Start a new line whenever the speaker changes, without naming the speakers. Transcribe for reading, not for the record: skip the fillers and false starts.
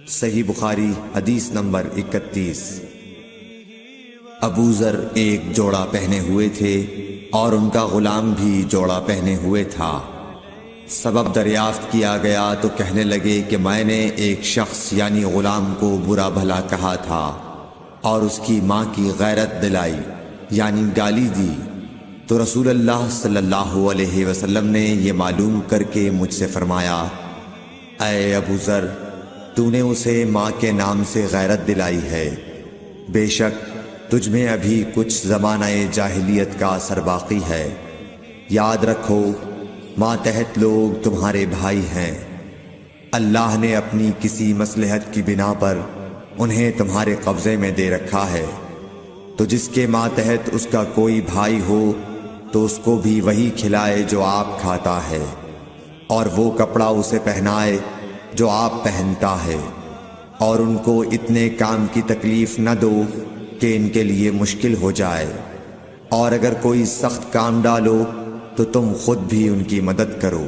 صحیح بخاری حدیث نمبر 31۔ ابو ذر ایک جوڑا پہنے ہوئے تھے اور ان کا غلام بھی جوڑا پہنے ہوئے تھا۔ سبب دریافت کیا گیا تو کہنے لگے کہ میں نے ایک شخص یعنی غلام کو برا بھلا کہا تھا اور اس کی ماں کی غیرت دلائی یعنی گالی دی، تو رسول اللہ صلی اللہ علیہ وسلم نے یہ معلوم کر کے مجھ سے فرمایا، اے ابو ذر، تو نے اسے ماں کے نام سے غیرت دلائی ہے، بے شک تجھ میں ابھی کچھ زمانہ جاہلیت کا اثر باقی ہے۔ یاد رکھو ماتحت لوگ تمہارے بھائی ہیں، اللہ نے اپنی کسی مصلحت کی بنا پر انہیں تمہارے قبضے میں دے رکھا ہے، تو جس کے ماتحت اس کا کوئی بھائی ہو تو اس کو بھی وہی کھلائے جو آپ کھاتا ہے، اور وہ کپڑا اسے پہنائے جو آپ پہنتا ہے، اور ان کو اتنے کام کی تکلیف نہ دو کہ ان کے لیے مشکل ہو جائے، اور اگر کوئی سخت کام ڈالو تو تم خود بھی ان کی مدد کرو۔